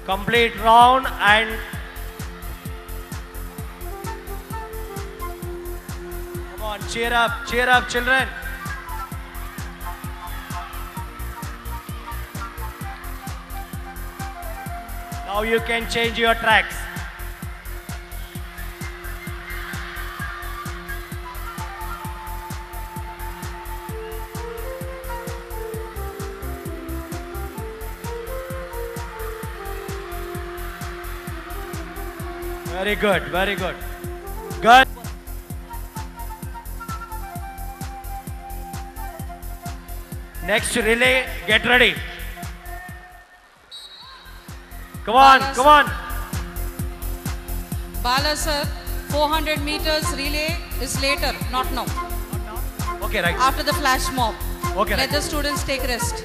complete round and come on, cheer up children. Now you can change your tracks. Very good, very good. Good. Next relay, get ready. Come on, come on. Bala sir, 400 meters relay is later, not now. Okay, right. After the flash mob. Okay, Let right. the students take rest.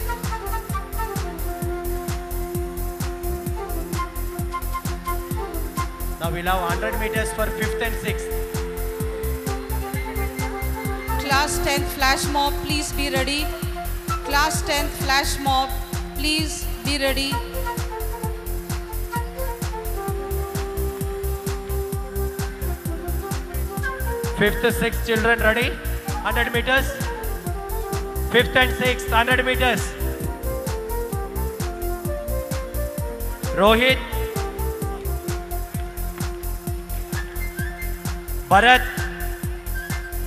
Now we'll have 100 meters for 5th and 6th. Class 10th flash mob, please be ready. Class 10th flash mob, please be ready. Fifth, sixth children ready? 100 meters. 5th and 6th, 100 meters. Rohit. Bharat.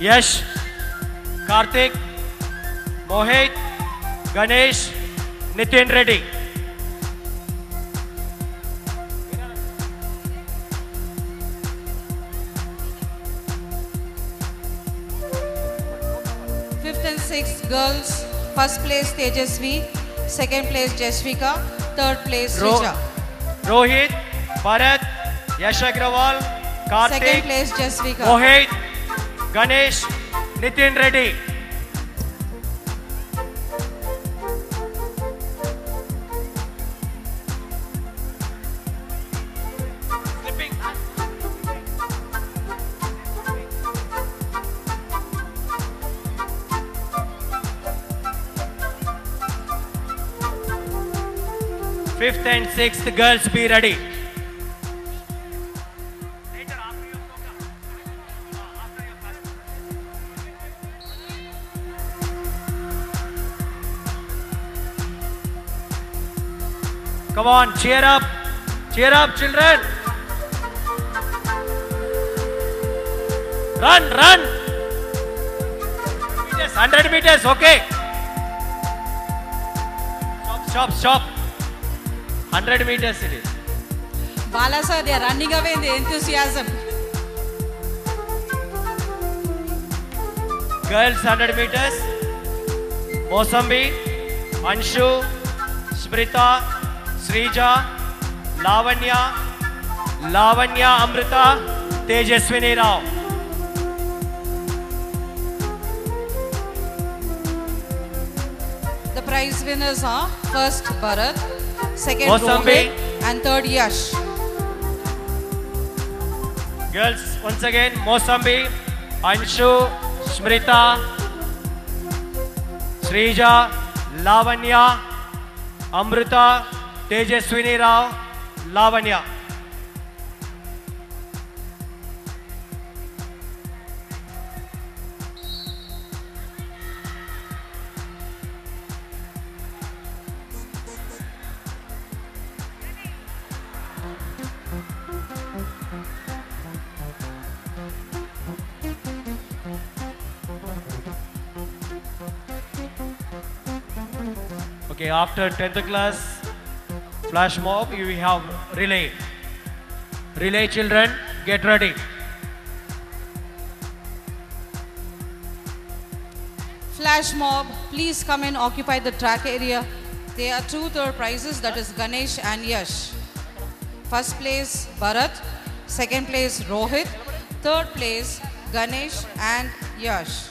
Yash. Karthik. Mohit. Ganesh. Nitin Reddy. Girls, first place Tejasvi, second place Jasvika, third place Rija. Rohit, Bharat, Yash Agrawal, Karthik, second place Jasvika. Mohit, Ganesh, Nitin Reddy. Fifth and sixth girls, be ready. Come on, cheer up children. Run, run. 100 meters, okay. Stop. 100 meters it is. Bala sir, they are running away in the enthusiasm. Girls 100 meters. Mosambi, Anshu, Smrita, Srija, Lavanya, Amrita, Tejaswini Rao. The prize winners are first Bharat, second Mosambi, Rohit, and third Yash. Girls, once again, Mosambi, Anshu, Smrita, Srija, Lavanya, Amrita, Tejaswini Rao, Lavanya. Okay, after 10th class flash mob, you have relay. Relay children, get ready. Flash mob, please come and occupy the track area. There are two third prizes, that is Ganesh and Yash. First place Bharat, second place Rohit, third place Ganesh and Yash.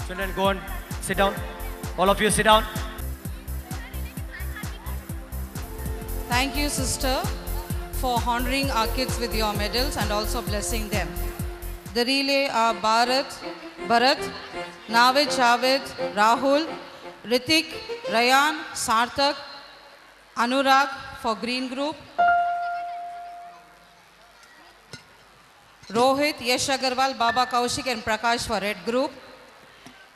Children, go and sit down. All of you sit down. Thank you, sister, for honoring our kids with your medals and also blessing them. The relay are Bharat, Navid, Javed, Rahul, Ritik, Rayan, Sarthak, Anurag for green group. Rohit, Yash Agarwal, Baba Kaushik and Prakash for red group.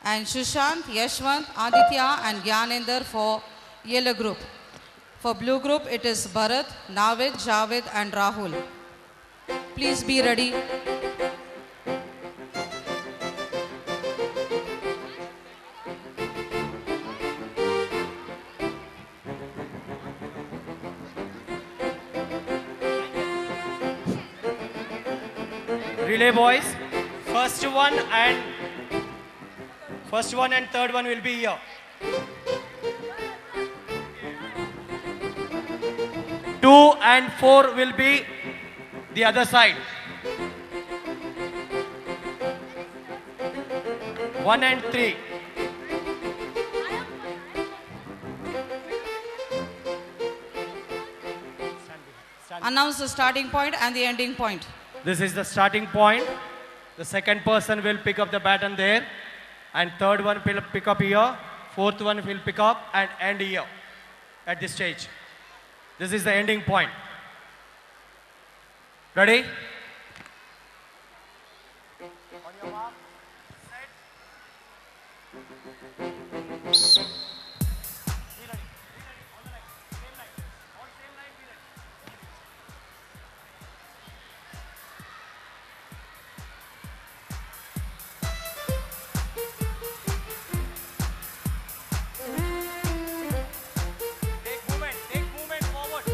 And Shushant, Yashwant, Aditya and Gyanendra for yellow group. For blue group, it is Bharat, Navid, Javed and Rahul. Please be ready. Relay boys, first one and third one will be here. 2 and 4 will be the other side. 1 and 3. Announce the starting point and the ending point. This is the starting point. The second person will pick up the baton there. And third one will pick up here. Fourth one will pick up and end here at this stage. This is the ending point. Ready? On your mark, set. Be ready. On the line. Same line. On same line, be ready. Take movement forward.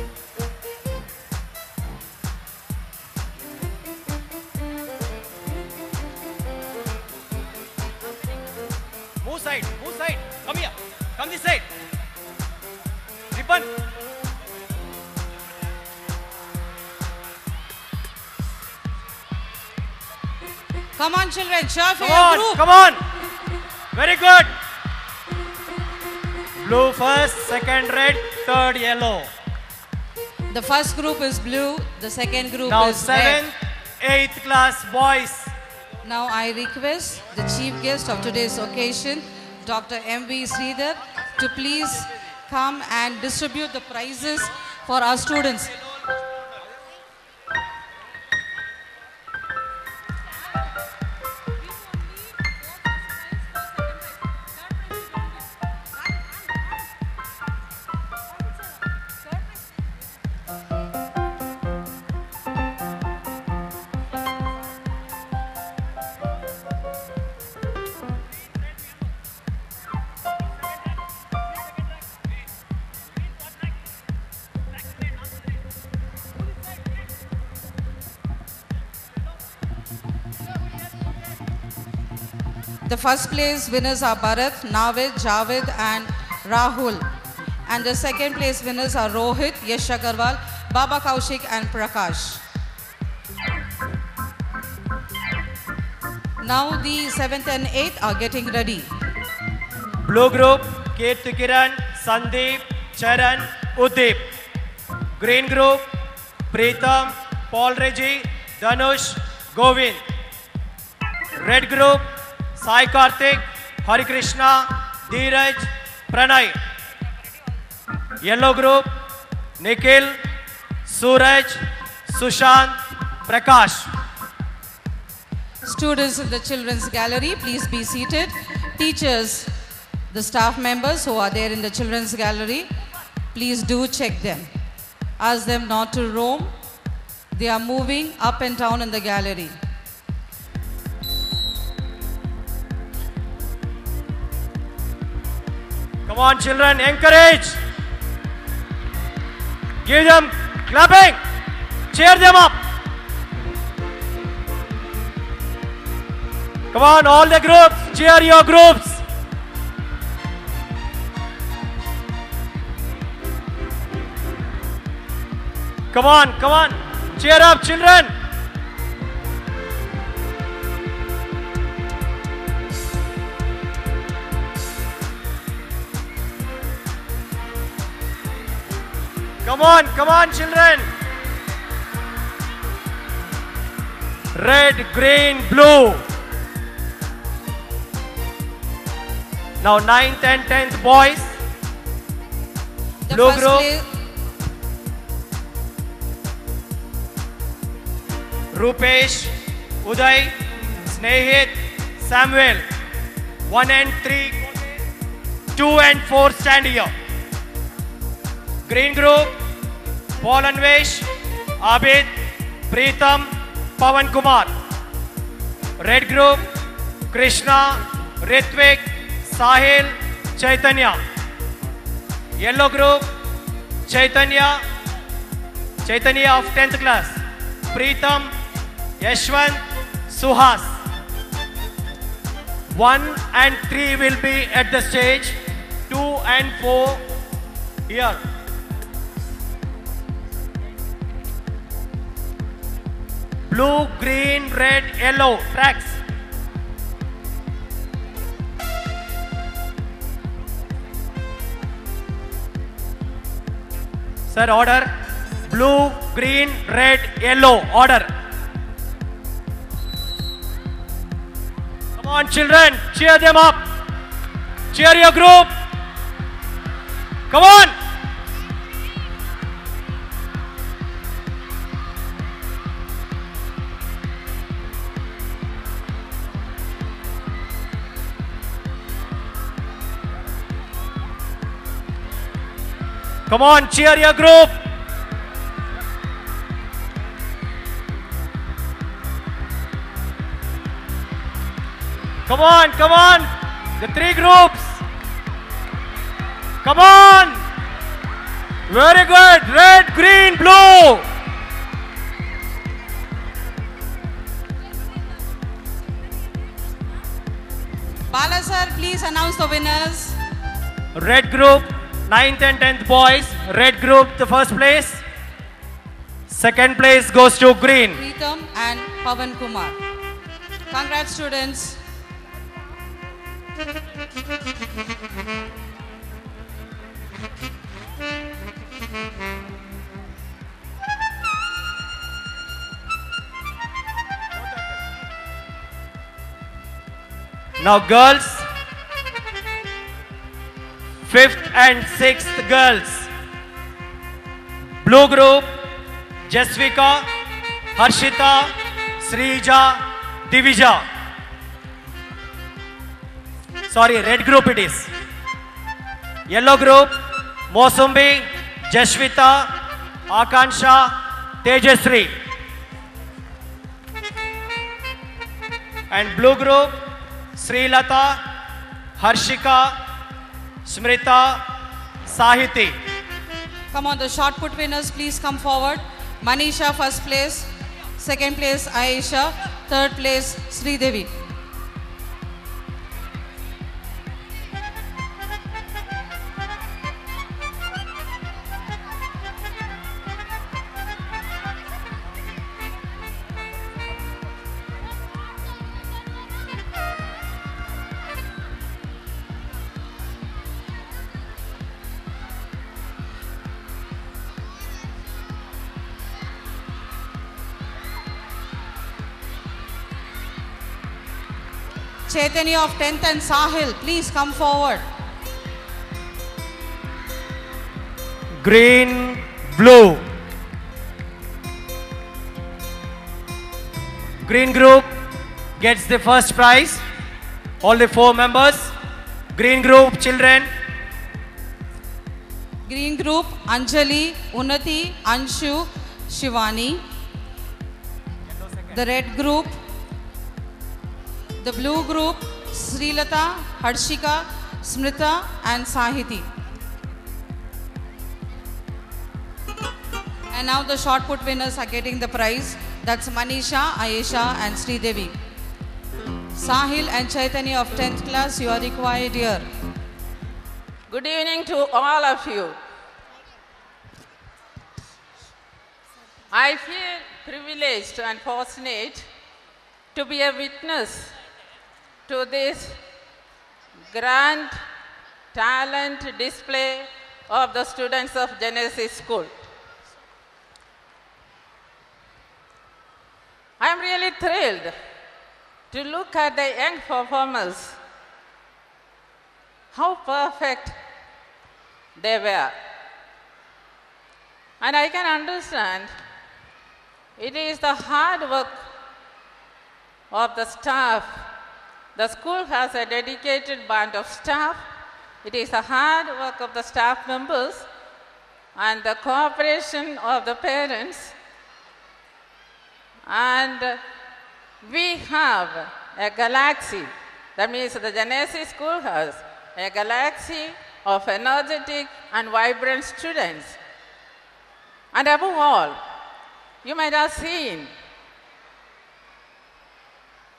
Move side, come here, come this side. Ribbon. Come on children, cheer for Come your on, group. come on. Very good. Blue first, second red, third yellow. The first group is blue, the second group Now is 7th, red. 8th class boys. Now I request the chief guest of today's occasion, Dr. M.V. Sridhar, to please come and distribute the prizes for our students. The first place winners are Bharat, Navid, Javed and Rahul. And the second place winners are Rohit, Yash Agarwal, Baba Kaushik and Prakash. Now the 7th and 8th are getting ready. Blue group, Kirti Kiran, Sandeep, Charan, Udip. Green group, Preetham, Paul Reggie, Dhanush, Govind. Red group, Sai Karthik, Hari Krishna, Dheeraj, Pranay. Yellow group, Nikhil, Suraj, Sushant, Prakash. Students in the children's gallery, please be seated. Teachers, the staff members who are there in the children's gallery, please do check them. Ask them not to roam. They are moving up and down in the gallery. Come on children, encourage. Give them clapping. Cheer them up. Come on, all the groups, cheer your groups. Come on, cheer up children. Come on children. Red, green, blue. Now 9th and 10th boys. The Blue first group. Rupesh, Uday, Snehit, Samuel. 1 and 3, 2 and 4 stand here. Green group, Paul Anvesh, Abid, Preetham, Pavan Kumar. Red group, Krishna, Ritvik, Sahil, Chaitanya. Yellow group, Chaitanya of 10th class. Preetham, Yashwant, Suhas. 1 and 3 will be at the stage. 2 and 4 here. Blue, green, red, yellow tracks. Sir, order. Blue, green, red, yellow. Order. Come on, children. Cheer them up. Cheer your group. Come on. Come on, cheer your group. Come on, come on. The 3 groups. Come on. Very good. Red, green, blue. Bala sir, please announce the winners. Red group, 9th and 10th boys. Red group, the first place. Second place goes to green. Preetham and Pavan Kumar. Congrats, students. Now girls, 5th and 6th girls. Blue group, Jasvika, Harshita, Srija, Divija. Sorry, red group it is. Yellow group, Mosumbi, Jashvita, Akansha, Tejasri. And blue group, Srilata, Harshika, Smrita, Sahiti. Come on, the shot put winners, please come forward. Manisha, first place. Second place, Aisha. Third place, Sridevi. Chaitanya of 10th and Sahil, please come forward. Green, blue. Green group gets the first prize. All the 4 members. Green group, children. Green group, Anjali, Unnati, Anshu, Shivani. The red group, the blue group, Srilata, Harshika, Smrita and Sahiti. And now the shot put winners are getting the prize. That's Manisha, Ayesha and Sridevi. Sahil and Chaitanya of 10th class, you are required here. Good evening to all of you. I feel privileged and fortunate to be a witness to this grand talent display of the students of Genesis School. I am really thrilled to look at the young performers, how perfect they were. And I can understand It is the hard work of the staff. The school has a dedicated band of staff. It is the hard work of the staff members and the cooperation of the parents. And we have a galaxy. That means the Genesee School has a galaxy of energetic and vibrant students. And above all, you might have seen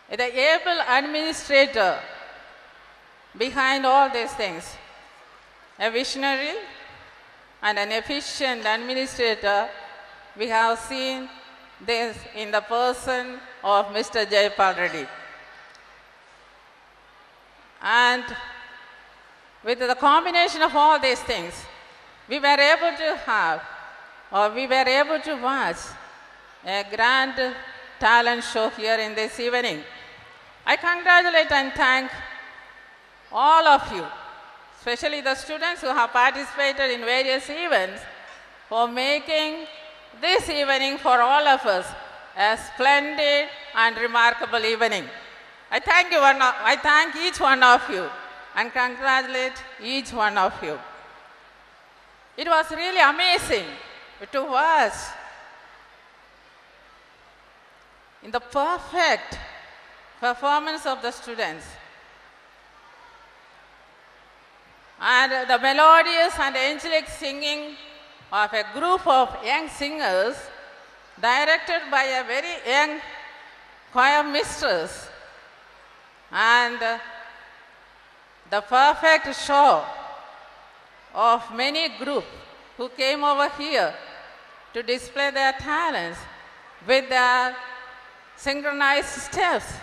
the able administrator behind all these things. A visionary and an efficient administrator. We have seen this in the person of Mr. Jayapal Reddy. And with the combination of all these things, we were able to have, or we were able to watch a grand talent show here in this evening. I congratulate and thank all of you, especially the students who have participated in various events, for making this evening for all of us a splendid and remarkable evening. I thank each one of you and congratulate each one of you. It was really amazing to watch in the perfect performance of the students and the melodious and angelic singing of a group of young singers directed by a very young choir mistress, and the perfect show of many groups who came over here to display their talents with their synchronized steps,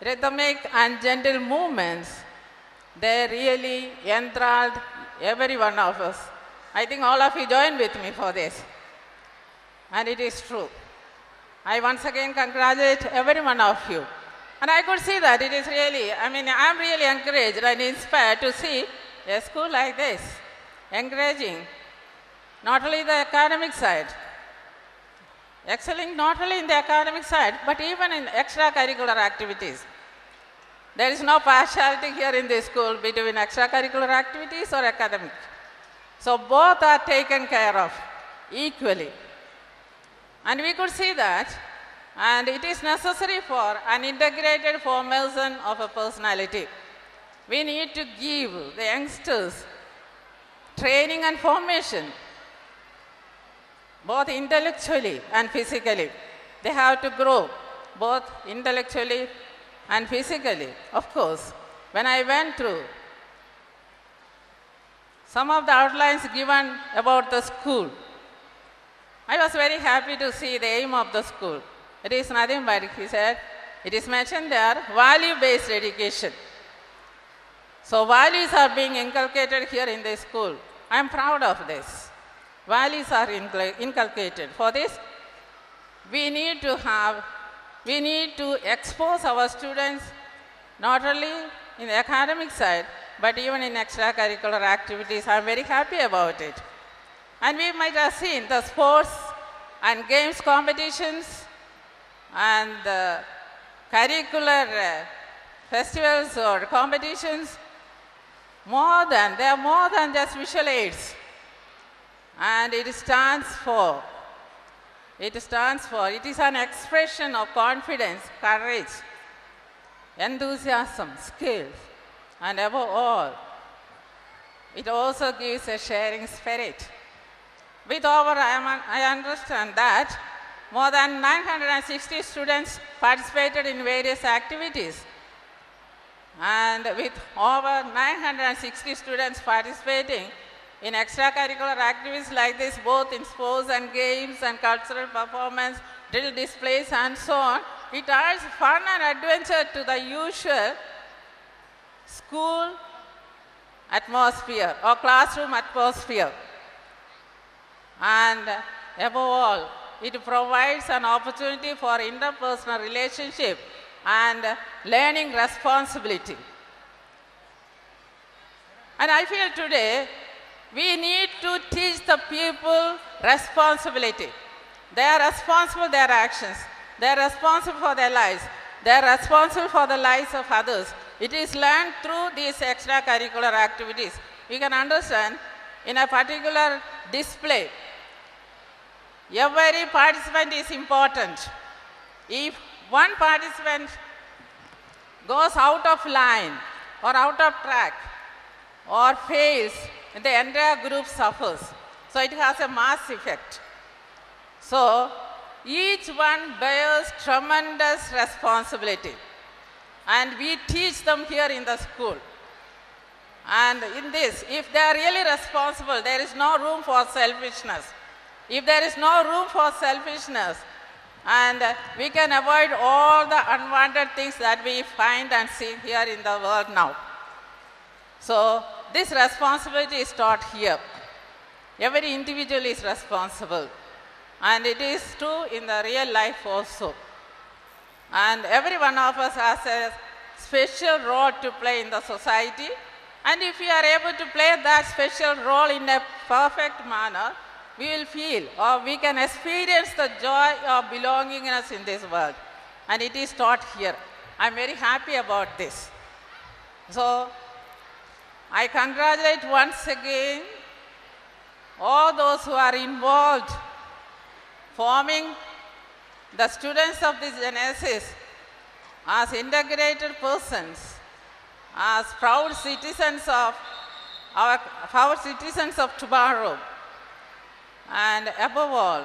rhythmic and gentle movements. They really enthralled every one of us. I think all of you joined with me for this. And it is true. I once again congratulate every one of you. And I could see that it is really, I'm really encouraged and inspired to see a school like this, encouraging not only the academic side, excelling not only in the academic side, but even in extracurricular activities. There is no partiality here in this school between extracurricular activities or academic. So both are taken care of equally. And we could see that, and it is necessary for an integrated formation of a personality. We need to give the youngsters training and formation, both intellectually and physically. They have to grow both intellectually and physically. Of course, when I went through some of the outlines given about the school, I was very happy to see the aim of the school. It is nothing but, he said, it is mentioned there, value-based education. So values are being inculcated here in this school. I am proud of this. Values are inculcated. For this, we need to expose our students not only in the academic side, but even in extracurricular activities. I am very happy about it. And we might have seen the sports and games competitions and the curricular festivals or competitions. They are more than just visual aids. And it is an expression of confidence, courage, enthusiasm, skills, and above all, it also gives a sharing spirit. I understand that more than 960 students participated in various activities. And with over 960 students participating in extracurricular activities like this, both in sports and games and cultural performance, drill displays and so on, it adds fun and adventure to the usual school atmosphere or classroom atmosphere. And above all, it provides an opportunity for interpersonal relationship and learning responsibility. And I feel today we need to teach the people responsibility. They are responsible for their actions. They are responsible for their lives. They are responsible for the lives of others. It is learned through these extracurricular activities. You can understand in a particular display, every participant is important. If one participant goes out of line or out of track or fails, the entire group suffers. So it has a mass effect. So each one bears tremendous responsibility. And we teach them here in the school. And in this, if they are really responsible, there is no room for selfishness. If there is no room for selfishness, and we can avoid all the unwanted things that we find and see here in the world now. So this responsibility is taught here. Every individual is responsible. And it is true in the real life also. And every one of us has a special role to play in the society. And if we are able to play that special role in a perfect manner, we will feel or we can experience the joy of belongingness in this world. And it is taught here. I'm very happy about this. So I congratulate once again all those who are involved forming the students of this Genesis as integrated persons, as proud citizens of tomorrow. And above all,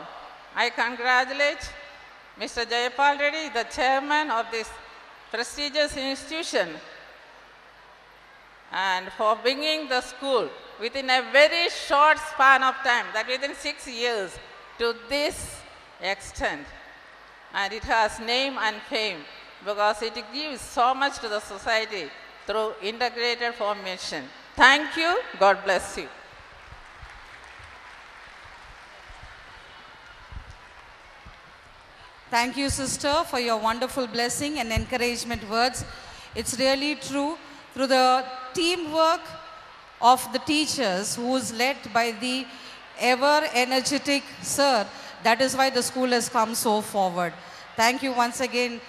I congratulate Mr. Jayapal Reddy, the chairman of this prestigious institution, and for bringing the school within a very short span of time, that within 6 years, to this extent. And it has name and fame because it gives so much to the society through integrated formation. Thank you. God bless you. Thank you, sister, for your wonderful blessing and encouragement words. It's really true. Through the teamwork of the teachers, who is led by the ever-energetic sir, that is why the school has come so forward. Thank you once again,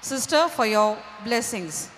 sister, for your blessings.